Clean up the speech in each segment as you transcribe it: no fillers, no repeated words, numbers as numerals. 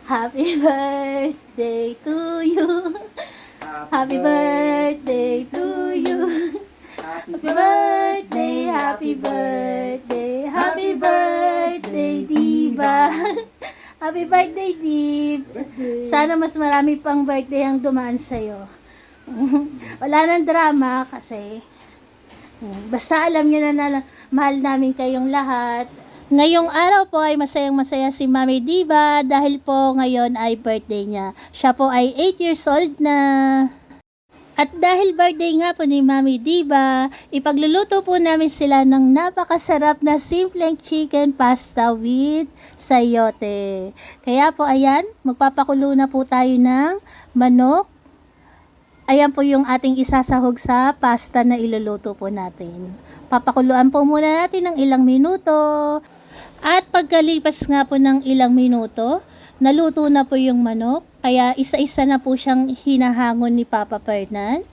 Happy birthday to you. Happy birthday to you. Happy birthday, happy birthday, happy birthday, Diva. Happy birthday, Dib. Sana mas marami pang birthday ang dumaan sa'yo. Wala nang drama kasi basta alam niyo na mahal namin kayong lahat. Ngayong araw po ay masayang masaya si Mami Diva dahil po ngayon ay birthday niya. Siya po ay 8 years old na. At dahil birthday nga po ni Mami Diva, ipagluluto po namin sila ng napakasarap na simpleng chicken pasta with sayote. Kaya po ayan, magpapakulo na po tayo ng manok. Ayan po yung ating isasahog sa pasta na iluluto po natin. Papakuluan po muna natin ng ilang minuto. At pagkalipas nga po ng ilang minuto, naluto na po yung manok. Kaya isa-isa na po siyang hinahangon ni Papa Fernan.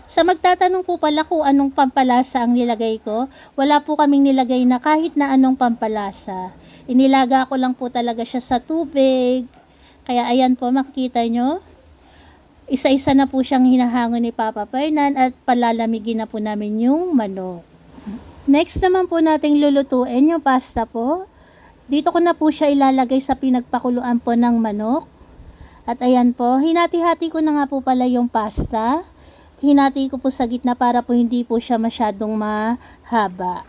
Sa magtatanong po pala kung anong pampalasa ang nilagay ko, wala po kaming nilagay na kahit na anong pampalasa. Inilaga ko lang po talaga siya sa tubig. Kaya ayan po, makikita nyo. Isa-isa na po siyang hinahangon ni Papa Fernan at palalamigin na po namin yung manok. Next naman po nating lulutuin yung pasta po. Dito ko na po siya ilalagay sa pinagpakuluan po ng manok. At ayan po, hinati-hati ko na nga po pala yung pasta. Hinati ko po sa gitna para po hindi po siya masyadong mahaba.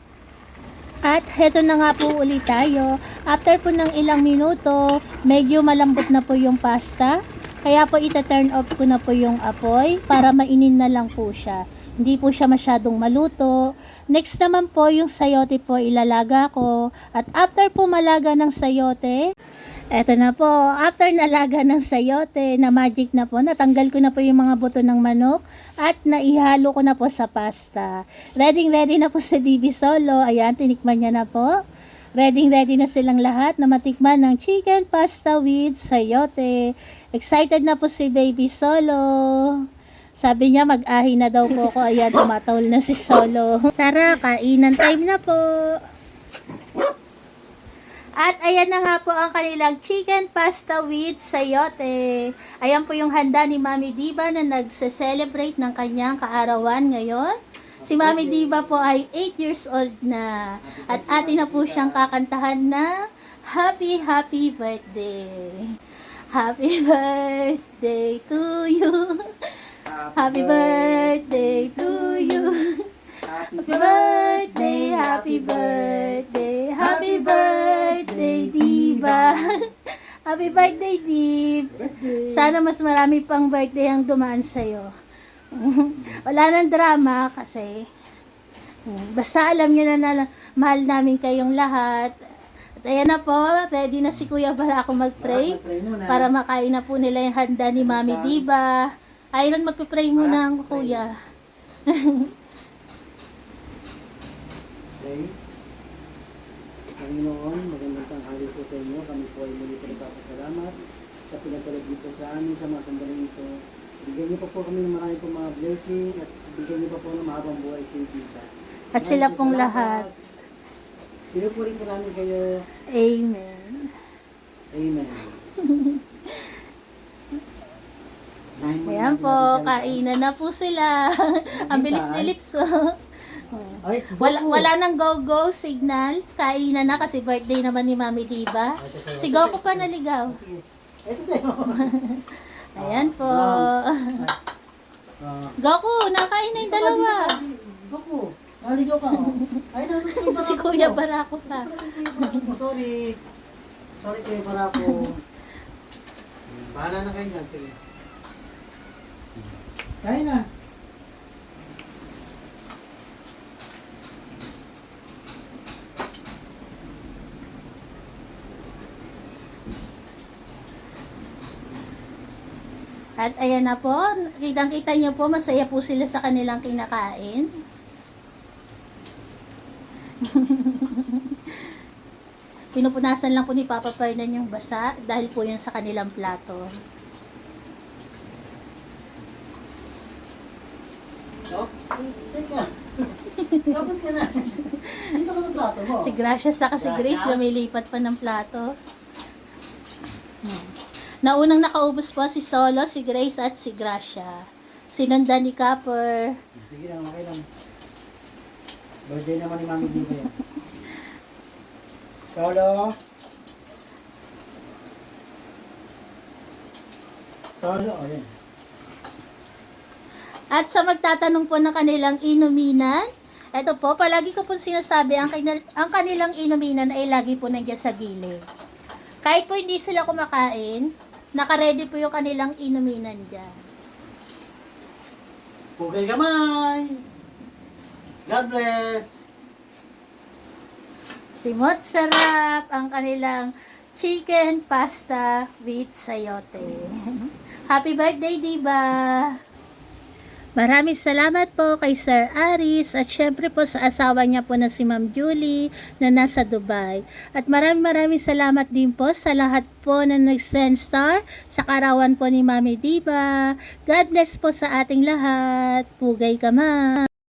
At heto na nga po ulit tayo. After po ng ilang minuto, medyo malambot na po yung pasta. Kaya po ita-turn off ko na po yung apoy para mainin na lang po siya. Hindi po siya masyadong maluto. Next naman po yung sayote po ilalaga ko. At after po malaga ng sayote, eto na po, after nalaga ng sayote na magic na po, natanggal ko na po yung mga buto ng manok at naihalo ko na po sa pasta. Ready na po si Bibi Solo. Ayan, tinikman niya na po. Ready na silang lahat na matikman ng chicken pasta with sayote. Excited na po si Baby Solo. Sabi niya mag-ahi na daw po ako. Ayan, tumatawal na si Solo. Tara, kainan time na po. At ayan na nga po ang kanilang chicken pasta with sayote. Ayan po yung handa ni Mami Diva na nagse-celebrate ng kanyang kaarawan ngayon. Si Mami Diva po ay 8 years old na. At atin na po siyang kakantahan ng happy birthday. Happy birthday to you. Happy birthday to you. Happy birthday, happy birthday, happy birthday, Diva. Happy birthday, Dib. Sana mas marami pang birthday ang dumaan sa'yo. Wala nang drama kasi basta alam niyo na mahal namin kayong lahat. At ayan na po, ready na si Kuya Barako mag-pray para makain na po nila yung handa ni Mami Diva. Iron, magpipray muna ang Kuya. Okay. Panginoon, magandang tanghali po sa inyo. Kami po ay muli po nagpapasalamat sa pinagkaloob dito sa amin, sa mga sandaling ito. Bigyan niyo po kami ng marami pong mga blessing at bigyan niyo po ng mahabang buhay sa Diva. At sila pong lahat. Pinupurin po namin kayo. Amen. Amen. Ayan po, kainan na po sila. Ang bilis ni Lips. Ay, Wala nang go-go signal. Kainan na kasi birthday naman ni Mami Diva. Si Goku pa naligaw. Ito sa'yo. Ayan po. Goku, nakain na yung dalawa. Goku, naligaw ka. Ay, nasusunod Si Kuya Barako pa. Sorry. Sorry Kuya Barako. Bahala na kayo dyan. Sige. Kain na. At ayan na po, kitang-kita niyo po, masaya po sila sa kanilang kinakain. Pinupunasan lang po ni Papa Fernan yung basa dahil po yun sa kanilang plato. Oh, teka. Tapos ka na. Dito ka ng plato mo. Si Gracia sa si Grace Gracia? lumilipat pa ng plato. Naunang nakaubos po si Solo, si Grace at si Gracia. Sinundan ni Copper. Sige lang, okay lang. Birthday naman ni Mami Diva yan. Solo. Solo, o yan. At sa magtatanong po ng kanilang inuminan, ito po, palagi ko po sinasabi, ang kanilang inuminan ay lagi po nandiyan sa gilid. Kahit po hindi sila kumakain, nakaready po yung kanilang inuminan dyan. Pugay kamay! God bless! Simot sarap ang kanilang chicken pasta with sayote. Happy birthday, Diba! Maraming salamat po kay Sir Aris at syempre po sa asawa niya po na si Ma'am Julie na nasa Dubai. At maraming salamat din po sa lahat po na nag-send star sa karawan po ni Mami Diva. God bless po sa ating lahat. Pugay ka ma!